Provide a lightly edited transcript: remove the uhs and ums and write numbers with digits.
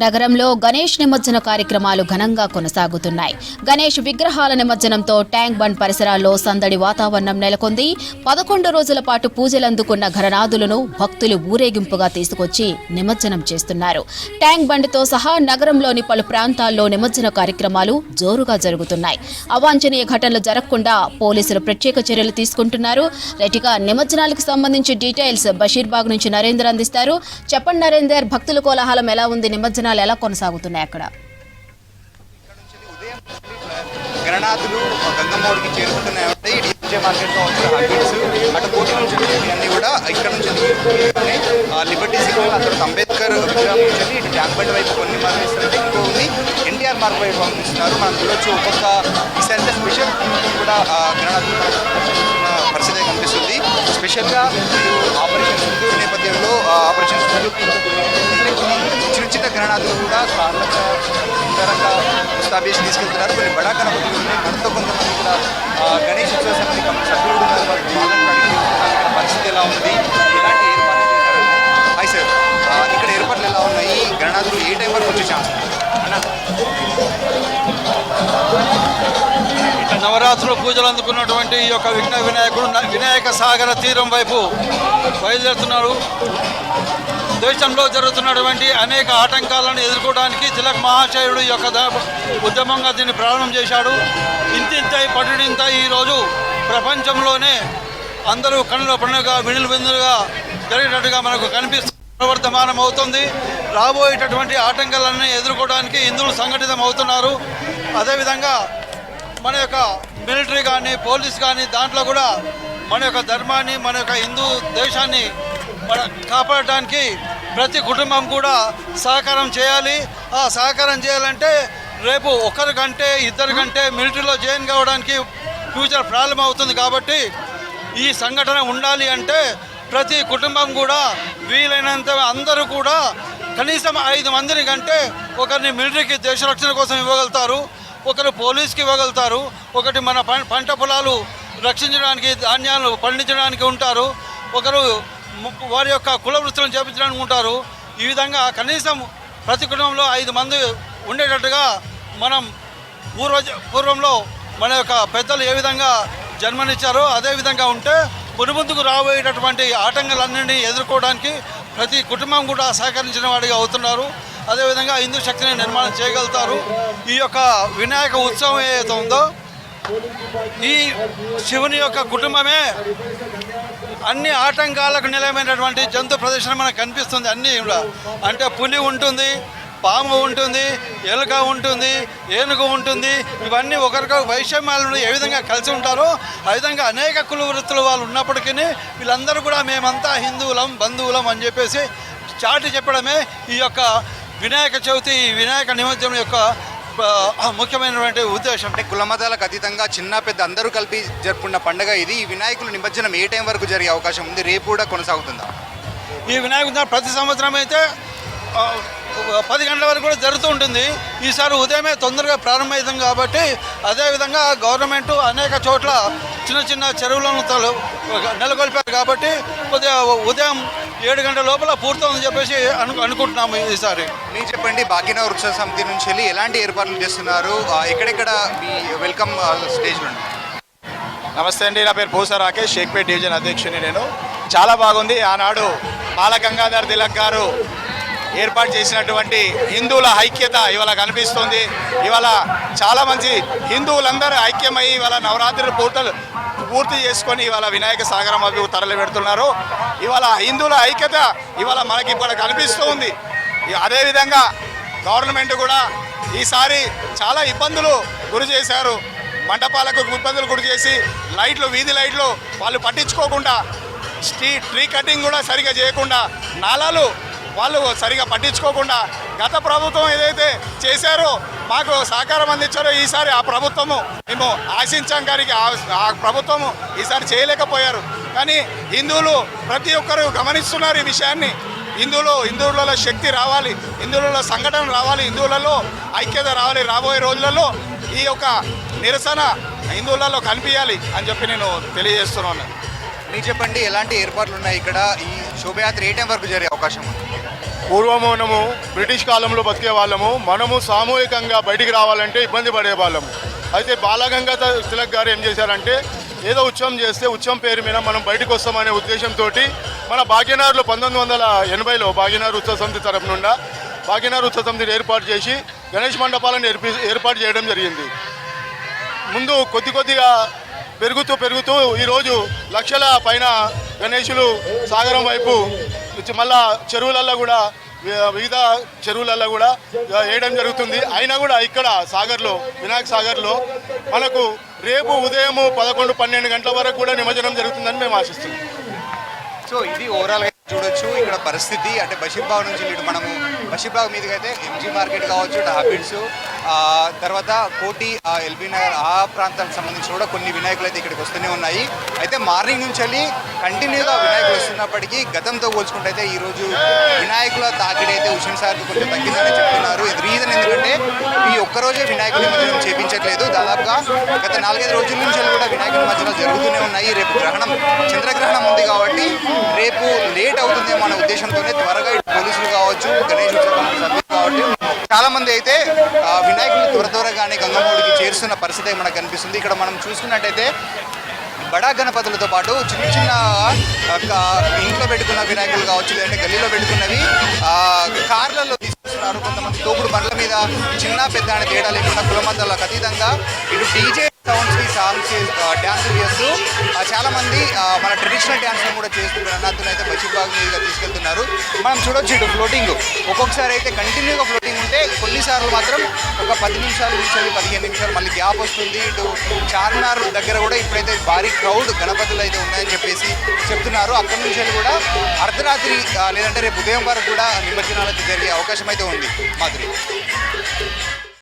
నగరంలో గణేష్ నిమజ్జన కార్యక్రమాలు ఘనంగా కొనసాగుతున్నాయి. గణేష్ విగ్రహాల నిమజ్జనంతో ట్యాంక్ బండ్ పరిసరాల్లో సందడి వాతావరణం నెలకొంది. 11 రోజుల పాటు పూజలందుకున్న ఘననాథులను భక్తులు ఊరేగింపుగా తీసుకొచ్చి నిమజ్జనం చేస్తున్నారు. ట్యాంక్ బండ్తో సహా నగరంలోని పలు ప్రాంతాల్లో నిమజ్జన కార్యక్రమాలు జోరుగా జరుగుతున్నాయి. అవాంఛనీయ ఘటనలు జరగకుండా పోలీసులు ప్రత్యేక చర్యలు తీసుకుంటున్నారు. రెటిగా నిమజ్జనాలకు సంబంధించి డీటెయిల్స్ బషీర్బాగ్ నుంచి నరేందర్ అందిస్తారు. చెప్పండి నరేందర్, భక్తుల కోలాహలం ఎలా ఉంది? నిమజ్జనాలు ఎలా కొనసాగుతున్నాయి అక్కడ? గణనాథులు గంగమ్మోడికి చేరుకుంటున్నాయి. డీజే మార్కెట్ అటు కోటి నుంచి అన్నీ కూడా ఇక్కడ నుంచి లిబర్టీ సిగ్నల్, ఆ తర్వాత అంబేద్కర్ విగ్రహం నుంచి ఇటు ట్యాంక్ బండ్ వైపు కొన్ని మార్గం ఇస్తుంటే ఇంకో ఉంది ఎన్టీఆర్ మార్గం వైపు పంపిస్తున్నారు. మనం చూడొచ్చు ఒక్కొక్క ఈసారి స్పెషల్ కూడా గణనాథులు పరిస్థితి కనిపిస్తుంది. స్పెషల్గా ఆపరేషన్ సింధూర్ నేపథ్యంలో ఆపరేషన్ సింధూర్ చిన్న చిన్న గణనాథులు కూడా కార్లరంగా ముస్తాబేసి తీసుకెళ్తున్నారు. కొన్ని బడా గణపతులు ఉన్నాయి. మనతో కొంతమంది కూడా గణేష్ ఉత్సవ సమితి సభ్యులు ఉన్నారు. పరిస్థితి ఎలా ఉంది, ఎలాంటి ఏర్పాట్లు చేశారు? హాయ్ సార్, ఇక్కడ ఏర్పాట్లు ఎలా ఉన్నాయి? గణనాథులు ఏ టైం వరకు వచ్చే ఛాన్స్? నవరాత్రులు పూజలు అందుకున్నటువంటి ఈ యొక్క వినాయకుడు వినాయక సాగర తీరం వైపు బయలుదేరుతున్నారు. దేశంలో జరుగుతున్నటువంటి అనేక ఆటంకాలను ఎదుర్కోవడానికి తిలక్ మహాశయుడు ఈ యొక్క ఉద్యమంగా దీన్ని ప్రారంభం చేశాడు. ఇంతింతై పడినంత ఈరోజు ప్రపంచంలోనే అందరూ కన్నుల పండుగ వినులు విందులుగా జరిగేటట్టుగా మనకు కనిపిస్తుంది. ప్రవర్తమానం అవుతుంది. రాబోయేటటువంటి ఆటంకాలన్నీ ఎదుర్కోవడానికి హిందువులు సంఘటితం అవుతున్నారు. అదేవిధంగా మన యొక్క మిలిటరీ కానీ పోలీస్ కానీ దాంట్లో కూడా మన యొక్క ధర్మాన్ని, మన యొక్క హిందూ దేశాన్ని కాపాడడానికి ప్రతి కుటుంబం కూడా సహకారం చేయాలి. ఆ సహకారం చేయాలంటే రేపు ఒకరికంటే ఇద్దరికంటే మిలిటరీలో జాయిన్ కావడానికి ఫ్యూచర్ ప్రాబ్లం అవుతుంది. కాబట్టి ఈ సంఘటన ఉండాలి అంటే ప్రతి కుటుంబం కూడా వీలైనంత అందరూ కూడా కనీసం 5 మందిని కంటే ఒకరిని మిలిటరీకి దేశ రక్షణ కోసం ఇవ్వగలుగుతారు, ఒకరు పోలీస్కి ఇవ్వగలుగుతారు, ఒకటి మన పంట పొలాలు రక్షించడానికి, ధాన్యాలు పండించడానికి ఉంటారు, ఒకరు వారి యొక్క కుల వృత్తులను చేపించడానికి ఉంటారు. ఈ విధంగా కనీసం ప్రతి కుటుంబంలో 5 మంది ఉండేటట్టుగా మనం పూర్వంలో మన యొక్క పెద్దలు ఏ విధంగా జన్మనిచ్చారో అదేవిధంగా ఉంటే మునుముందుకు రాబోయేటటువంటి ఆటంకాలన్నింటినీ ఎదుర్కోవడానికి ప్రతి కుటుంబం కూడా సహకరించిన వాడిగా అవుతున్నారు. అదేవిధంగా హిందూ శక్తిని నిర్మాణం చేయగలుగుతారు. ఈ యొక్క వినాయక ఉత్సవం ఏదైతే ఉందో ఈ శివుని యొక్క కుటుంబమే అన్ని ఆటంకాలకు నిలయమైనటువంటి జంతు ప్రదర్శన మనకు కనిపిస్తుంది. అన్నీ కూడా అంటే పులి ఉంటుంది, పాము ఉంటుంది, ఎలుక ఉంటుంది, ఏనుగు ఉంటుంది. ఇవన్నీ ఒకరికొక వైషమ్యాలను ఏ విధంగా కలిసి ఉంటారో ఆ విధంగా అనేక కుల వృత్తుల వాళ్ళు ఉన్నప్పటికీ వీళ్ళందరూ కూడా మేమంతా హిందువులం, బంధువులం అని చెప్పేసి చాటి చెప్పడమే ఈ యొక్క వినాయక చవితి, వినాయక నిమజ్జనం యొక్క ముఖ్యమైనటువంటి ఉద్దేశం. అంటే కుల మతాలకు అతీతంగా చిన్న పెద్ద అందరూ కలిపి జరుపుకున్న పండుగ ఇది. ఈ వినాయకుల నిమజ్జనం ఏ టైం వరకు జరిగే అవకాశం ఉంది? రేపు కూడా కొనసాగుతుందా? ఈ వినాయక ప్రతి సంవత్సరం అయితే 10 గంటల వరకు కూడా జరుగుతూ ఉంటుంది. ఈసారి ఉదయమే తొందరగా ప్రారంభమవుతుంది కాబట్టి అదేవిధంగా గవర్నమెంట్ అనేక చోట్ల చిన్న చిన్న చెరువులను నెలకొల్పారు కాబట్టి కొద్దిగా ఉదయం 7 గంటల లోపల పూర్తవుతుందని చెప్పేసి అనుకుంటున్నాము. ఈసారి మీరు చెప్పండి, భాగ్యనగర్ ఉత్సవ సమితి నుంచి వెళ్ళి ఎలాంటి ఏర్పాట్లు చేస్తున్నారు? ఎక్కడెక్కడ మీ వెల్కమ్ స్టేజ్ నుండి? నమస్తే అండి, నా పేరు పూసా రాకేష్, షేక్పేట్ డివిజన్ అధ్యక్షుని. నేను చాలా బాగుంది. ఆనాడు బాలగంగాధర్ తిలక్ గారు ఏర్పాటు చేసినటువంటి హిందువుల ఐక్యత ఇవాళ కనిపిస్తుంది. ఇవాళ చాలా మంది హిందువులందరూ ఐక్యమై ఇవాళ నవరాత్రులు పూర్తి చేసుకొని ఇవాళ వినాయక సాగరం అవి తరలి పెడుతున్నారు. ఇవాళ హిందువుల ఐక్యత ఇవాళ మనకి ఇప్పుడు కనిపిస్తూ ఉంది. అదేవిధంగా గవర్నమెంట్ కూడా ఈసారి చాలా ఇబ్బందులు గురి చేశారు. మండపాలకు ఇబ్బందులు గురి చేసి వీధి లైట్లు వాళ్ళు పట్టించుకోకుండా, ట్రీ కటింగ్ కూడా సరిగా చేయకుండా, నాలాలు వాళ్ళు సరిగా పట్టించుకోకుండా గత ప్రభుత్వం ఏదైతే చేశారో మాకు సహకారం అందించారో ఈసారి ఆ ప్రభుత్వము మేము ఆశించాం కానీ ఆ ప్రభుత్వము ఈసారి చేయలేకపోయారు. కానీ హిందువులు ప్రతి ఒక్కరు గమనిస్తున్నారు ఈ విషయాన్ని. హిందువులలో శక్తి రావాలి, హిందువులలో సంఘటన రావాలి, హిందువులలో ఐక్యత రావాలి. రాబోయే రోజులలో ఈ యొక్క నిరసన హిందువులలో కనిపించాలి అని చెప్పి నేను తెలియజేస్తున్నాను. మీరు చెప్పండి, ఎలాంటి ఏర్పాట్లు ఉన్నాయి ఇక్కడ? ఈ శోభయాత్ర ఏ టైం వరకు జరిగే అవకాశం ఉంది? పూర్వం మనము బ్రిటిష్ కాలంలో బతికే వాళ్ళము, మనము సామూహికంగా బయటికి రావాలంటే ఇబ్బంది పడేవాళ్ళము. అయితే బాలగంగాధర తిలక్ గారు ఏం చేశారంటే ఏదో ఉత్సవం చేస్తే ఉత్సవం పేరు మీద మనం బయటకు వస్తామనే ఉద్దేశంతో మన భాగ్యనగర్లో 1980లో భాగ్యనగర్ ఉత్సవ సమితి తరఫు నుండి భాగ్యనగర్ ఉత్సవ సమితిని ఏర్పాటు చేసి గణేష్ మండపాలను ఏర్పాటు చేయడం జరిగింది. ముందు కొద్దిగా పెరుగుతూ ఈరోజు లక్షల పైన గణేషులు సాగరం వైపు మళ్ళా చెరువులల్లో కూడా వివిధ చెరువులలో కూడా వేయడం జరుగుతుంది. అయినా కూడా ఇక్కడ సాగర్లో వినాయక సాగర్లో మనకు రేపు ఉదయం 11-12 గంటల వరకు కూడా నిమజ్జనం జరుగుతుందని మేము ఆశిస్తున్నాం. సో ఇది ఓవరాల్ చూడొచ్చు ఇక్కడ పరిస్థితి. అంటే బషీర్బాగ్ నుంచి ఇటు మనము బషీర్బాగ్ మీదకి అయితే ఎంజీ మార్కెట్ కావచ్చు, ఇటు హ్యాబిట్స్, తర్వాత కోటి, ఎల్బీ నగర్ ఆ ప్రాంతానికి సంబంధించి కూడా కొన్ని వినాయకులు అయితే ఇక్కడికి వస్తూనే ఉన్నాయి. అయితే మార్నింగ్ నుంచి వెళ్ళి కంటిన్యూగా వినాయకులు వస్తున్నప్పటికీ గతంతో పోల్చుకుంటే అయితే ఈరోజు వినాయకుల తాకిడి అయితే హుస్సేన్ సాగర్కి కొంచెం తగ్గిందని చెప్తున్నారు. ఇది రీజన్ ఎందుకంటే ఈ ఒక్కరోజే వినాయకుల నిమజ్జనం చేయించట్లేదు. దాదాపుగా గత 4-5 రోజుల నుంచి కూడా వినాయకుల నిమజ్జనాలు జరుగుతూనే ఉన్నాయి. రేపు గ్రహణం, చంద్రగ్రహణం ఉంది కాబట్టి రేపు లేట్ అవుతుందేమో అనే ఉద్దేశంతోనే త్వరగా పోలీసులు కావచ్చు, గణేష్ ఉత్సవం సభ్యులు కాబట్టి చాలా మంది అయితే వినాయకులు త్వరగానే గంగమ్మడికి చేరుస్తున్న పరిస్థితి మనకు కనిపిస్తుంది. ఇక్కడ మనం చూసుకున్నట్టయితే బడా గణపతులతో పాటు చిన్న ఇంట్లో పెట్టుకున్న వినాయకులు కావచ్చు, లేదంటే గల్లీలో పెట్టుకున్నవి కార్లలో తీసుకొస్తున్నారు. కొంతమంది తోపుడు బండ్ల మీద చిన్న పెద్ద అనే తేడా లేకుండా కులమతాలకు అతీతంగా ఇటు డీజే సౌండ్స్కి సాంగ్స్ డ్యాన్సులు చేస్తూ చాలామంది మన ట్రెడిషనల్ డ్యాన్స్లను కూడా చేస్తూ గణనాథులు అయితే బషీర్బాగ్ మీదుగా తీసుకెళ్తున్నారు. మనం చూడొచ్చు ఇటు ఫ్లోటింగ్ ఒక్కొక్కసారి అయితే కంటిన్యూగా ఫ్లోటింగ్ ఉంటే కొన్నిసార్లు మాత్రం ఒక 10 నిమిషాలు నుంచి 15 నిమిషాలు మళ్ళీ గ్యాప్ వస్తుంది. ఇటు చార్మినార్ దగ్గర కూడా ఇప్పుడైతే భారీ క్రౌడ్ గణపతులు అయితే ఉన్నాయని చెప్పేసి చెప్తున్నారు. అక్కడి నుంచి కూడా అర్ధరాత్రి లేదంటే రేపు ఉదయం వరకు కూడా నిమజ్జనాలు అయితే జరిగే అవకాశం అయితే ఉంది. మాధురి.